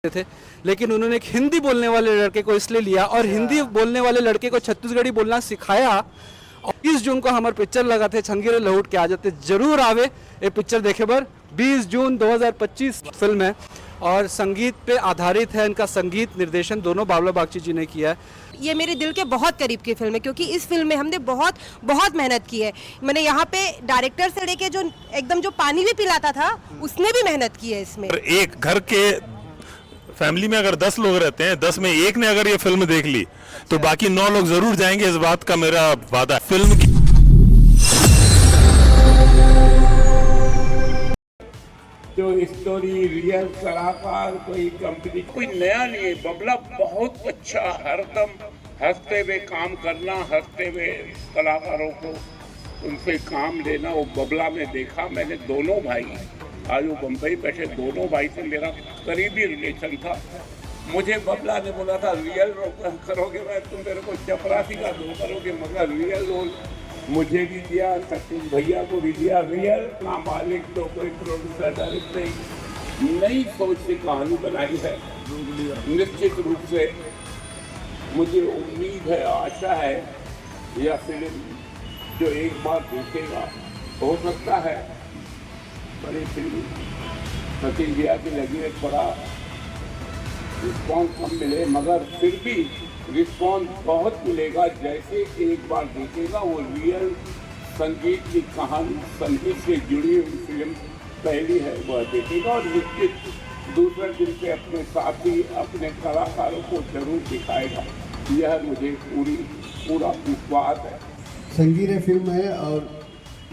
थे, लेकिन उन्होंने एक हिंदी बोलने वाले लड़के को इसलिए लिया और हिंदी बोलने वाले लड़के को छत्तीसगढ़ी बोलना सिखाया। और 20 जून को हमारे पिक्चर लगा थे छंगीरे लौट के आ जाते, जरूर आवे ये पिक्चर देखे बर। 20 जून 2025 फिल्म है और संगीत पे आधारित है। इनका संगीत निर्देशन दोनों बाबला बागची जी ने किया है। ये मेरे दिल के बहुत करीब की फिल्म है क्योंकि इस फिल्म में हमने बहुत बहुत मेहनत की है। मैंने यहाँ पे डायरेक्टर से लेके जो एकदम जो पानी भी पिलाता था उसने भी मेहनत की है इसमें। एक घर के फैमिली में अगर 10 लोग रहते हैं, 10 में एक ने अगर ये फिल्म देख ली तो बाकी 9 लोग जरूर जाएंगे, इस बात का मेरा वादा है। फिल्म की जो स्टोरी रियल कलाकार कोई कंपनी कोई नया नहीं है। बबला बहुत अच्छा, हरदम हंसते हुए काम करना, हंसते हुए कलाकारों को उनसे काम लेना, वो बबला में देखा मैंने। दोनों भाई आज वो बम्बई बैठे, दोनों भाई से मेरा करीबी रिलेशन था। मुझे बबला ने बोला था रियल रोल करोगे, मैं तुम मेरे को चपरासी का रोल करोगे, मगर रियल रोल मुझे भी दिया, सचिन भैया को भी दिया। रियल ना मालिक तो कोई प्रोड्यूसर डायरेक्टर नई सोच से कहानी बनाई है। निश्चित रूप से मुझे उम्मीद है, आशा है यह फिल्म जो एक बार देखेगा, हो सकता है बड़ी फिल्म सचिन भैया की लगी है, थोड़ा रिस्पॉन्स कम मिले, मगर फिर भी रिस्पॉन्स बहुत मिलेगा। जैसे एक बार देखेगा वो रियल संगीत की कहानी, संगीत से जुड़ी हुई फिल्म पहली है, वह देखेगा और निश्चित दूसरे दिन से अपने साथी, अपने कलाकारों को जरूर दिखाएगा। यह मुझे पूरा विश्वास है। संगीत फिल्म है और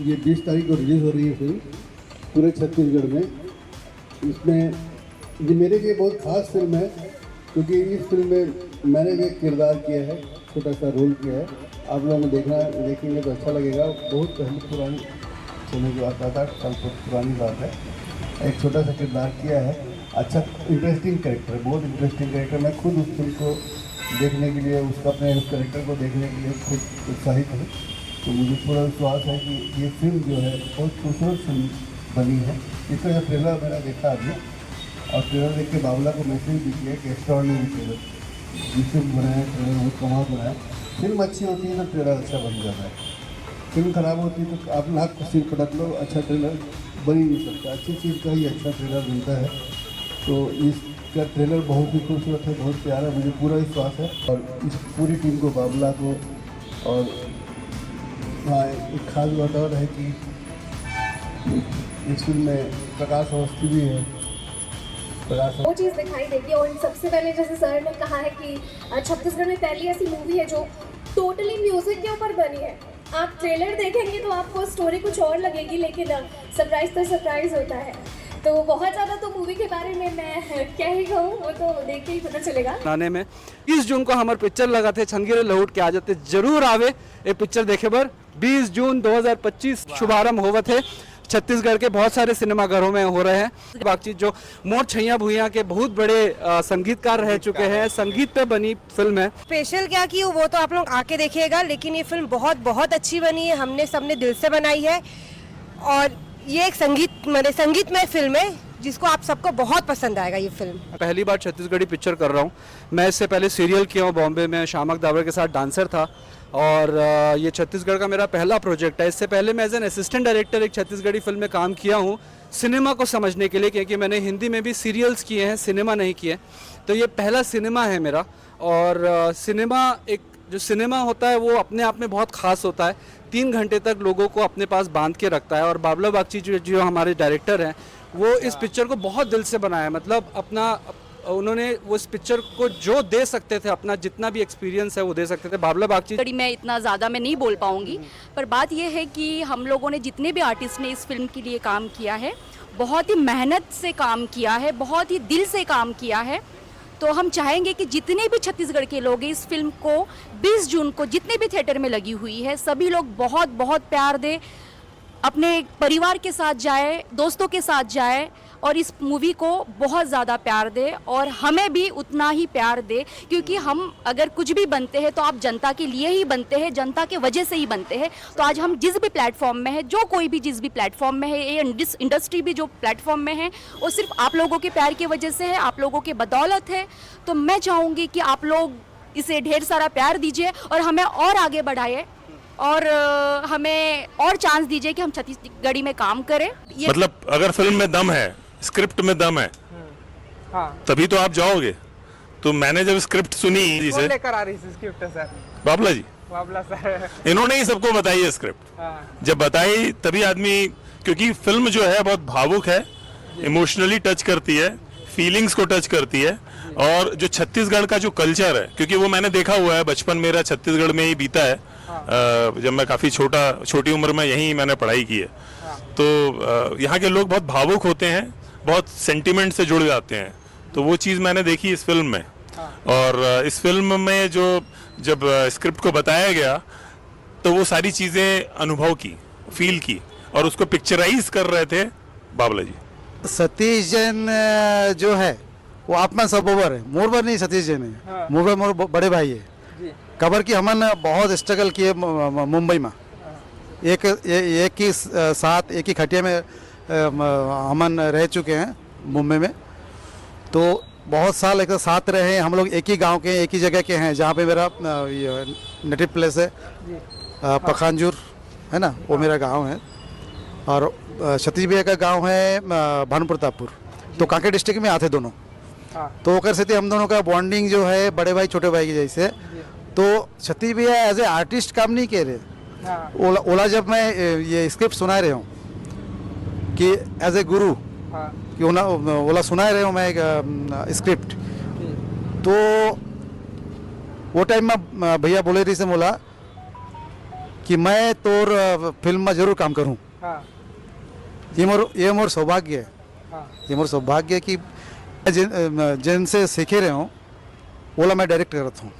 ये 20 तारीख को रिलीज़ हो रही है फिल्म पूरे छत्तीसगढ़ में। इसमें ये मेरे लिए बहुत ख़ास फिल्म है क्योंकि इस फिल्म में मैंने एक किरदार किया है, छोटा सा रोल किया है। आप लोगों को देखेंगे तो अच्छा लगेगा। बहुत पहले पुरानी समय की बात, 8 साल पुरानी बात है। एक छोटा सा किरदार किया है, अच्छा इंटरेस्टिंग कैरेक्टर है, बहुत इंटरेस्टिंग कैरेक्टर। मैं खुद उस फिल्म को देखने के लिए, उसका अपने उस कैरेक्टर को देखने के लिए खुद उत्साहित हूँ। तो मुझे पूरा विश्वास है कि ये फिल्म जो है बहुत खूबसूरत फिल्म बनी है। इसका जो ट्रेलर मैंने देखा अभी, और ट्रेलर देख के बाबला को मैसेज भी किया कि एक्स्ट्राऑर्डिनरी ट्रेलर, जिस फिल्म बनाया ट्रेलर बहुत कमाल बनाया। फिल्म अच्छी होती है तो ट्रेलर अच्छा बन जाता है, फिल्म ख़राब होती है तो आप नाक को सिर पटक लो, अच्छा ट्रेलर बन ही नहीं सकता। अच्छी चीज़ का ही अच्छा ट्रेलर बनता है। तो इसका ट्रेलर बहुत ही खूबसूरत है, बहुत प्यारा, मुझे पूरा विश्वास है। और इस पूरी टीम को, बाबला को, और हाँ एक खास बात और है कि इस फिल्म में प्रकाश अवस्थी भी है। वो चीज़ दिखाई देगी। और सबसे पहले जैसे सर ने कहा है कि छत्तीसगढ़ में पहली ऐसी मूवी है जो टोटली म्यूजिक के ऊपर बनी है। आप ट्रेलर देखेंगे तो आपको स्टोरी कुछ और लगेगी, लेकिन सरप्राइज तो सरप्राइज होता है। तो बहुत ज़्यादा तो मूवी के बारे में मैं क्या ही कहूँ, वो तो देख के ही पता चलेगा। आने में 20 जून को हमारे पिक्चर लगा थे छंगीरे लौट के आ जाते, जरूर आवे ये पिक्चर देखे बर। 20 जून 2025 शुभारंभ हुआ थे। छत्तीसगढ़ के बहुत सारे सिनेमाघरों में हो रहे हैं। बागची जो मोर छैया भुइया के बहुत बड़े संगीतकार रह चुके हैं, संगीत पे बनी फिल्म है। स्पेशल क्या की वो तो आप लोग आके देखिएगा, लेकिन ये फिल्म बहुत बहुत अच्छी बनी है। हमने सबने दिल से बनाई है और ये एक संगीतमय फिल्म है जिसको आप सबको बहुत पसंद आएगा। ये फिल्म पहली बार छत्तीसगढ़ी पिक्चर कर रहा हूँ। मैं इससे पहले सीरियल किया हूँ बॉम्बे में, शामक दावर के साथ डांसर था, और ये छत्तीसगढ़ का मेरा पहला प्रोजेक्ट है। इससे पहले मैं एज एन असिस्टेंट डायरेक्टर एक छत्तीसगढ़ी फिल्म में काम किया हूँ सिनेमा को समझने के लिए, क्योंकि मैंने हिंदी में भी सीरियल्स किए हैं, सिनेमा नहीं किए। तो ये पहला सिनेमा है मेरा। और सिनेमा, एक जो सिनेमा होता है वो अपने आप में बहुत ख़ास होता है। 3 घंटे तक लोगों को अपने पास बांध के रखता है। और बाबला बागची जो हमारे डायरेक्टर हैं, वो इस पिक्चर को बहुत दिल से बनाया। मतलब अपना उन्होंने वो इस पिक्चर को जो दे सकते थे, अपना जितना भी एक्सपीरियंस है वो दे सकते थे। बाबला बागची मैं इतना ज़्यादा मैं नहीं बोल पाऊँगी, पर बात यह है कि हम लोगों ने, जितने भी आर्टिस्ट ने इस फिल्म के लिए काम किया है, बहुत ही मेहनत से काम किया है, बहुत ही दिल से काम किया है। तो हम चाहेंगे कि जितने भी छत्तीसगढ़ के लोग हैं, इस फिल्म को 20 जून को जितने भी थिएटर में लगी हुई है, सभी लोग बहुत बहुत प्यार दें, अपने परिवार के साथ जाए, दोस्तों के साथ जाए, और इस मूवी को बहुत ज़्यादा प्यार दे और हमें भी उतना ही प्यार दे, क्योंकि हम अगर कुछ भी बनते हैं तो आप जनता के लिए ही बनते हैं, जनता के वजह से ही बनते हैं। तो आज हम जिस भी प्लेटफॉर्म में है, जो कोई भी जिस भी प्लेटफॉर्म में है, ये इंडस्ट्री भी जो प्लेटफॉर्म में है, वो सिर्फ आप लोगों के प्यार की वजह से है, आप लोगों के बदौलत है। तो मैं चाहूँगी कि आप लोग इसे ढेर सारा प्यार दीजिए और हमें और आगे बढ़ाइए और हमें और चांस दीजिए कि हम छत्तीसगढ़ी में काम करें। मतलब अगर फिल्म में दम है, स्क्रिप्ट में दम है, तभी तो आप जाओगे। तो मैंने जब स्क्रिप्ट सुनी कौन लेकर आ रही है स्क्रिप्ट सर? बाबला जी, बाबला सर। इन्होंने ही सबको बताई है स्क्रिप्ट। जब बताई तभी आदमी, क्योंकि फिल्म जो है बहुत भावुक है, इमोशनली टच करती है, फीलिंग्स को टच करती है। और जो छत्तीसगढ़ का जो कल्चर है, क्योंकि वो मैंने देखा हुआ है, बचपन मेरा छत्तीसगढ़ में ही बीता है। जब मैं काफ़ी छोटी उम्र में यहीं मैंने पढ़ाई की है। तो यहाँ के लोग बहुत भावुक होते हैं, बहुत सेंटिमेंट से जुड़ जाते हैं। तो वो चीज़ मैंने देखी इस फिल्म में। और इस फिल्म में जब स्क्रिप्ट को बताया गया तो वो सारी चीज़ें अनुभव की, फील की और उसको पिक्चराइज कर रहे थे बाबला जी। सतीश जैन जो है वो आत्मा सबोबर है, मोरबर नहीं सतीश जैन है। मोरबर मोर बड़े भाई है। खबर की हमन बहुत स्ट्रगल किए मुंबई में, एक ही साथ एक ही खटिया में हमन रह चुके हैं मुंबई में। तो बहुत साल एक साथ रहे हैं हम लोग, एक ही गांव के, एक ही जगह के हैं। जहाँ पे मेरा नेटिव प्लेस है पखानजूर है ना, वो मेरा गांव है। और सतीश भैया का गांव है भानुप्रतापपुर। तो कांकेर डिस्ट्रिक्ट में आते दोनों। तो वो कर सकते हम दोनों का बॉन्डिंग जो है बड़े भाई छोटे भाई के जैसे। तो सतीश भैया एज ए आर्टिस्ट काम नहीं कह रहे। ओला जब मैं ये स्क्रिप्ट सुना रहे हूँ कि एज ए गुरु कि ओला सुना रहे हूँ मैं एक स्क्रिप्ट, तो वो टाइम में भैया बोले रही से बोला कि मैं तोर फिल्म में जरूर काम करूँ। ये मोर सौभाग्य है। ये मोर सौभाग्य है कि जिनसे सीखे रहे हूँ ओला मैं डायरेक्ट करता हूँ।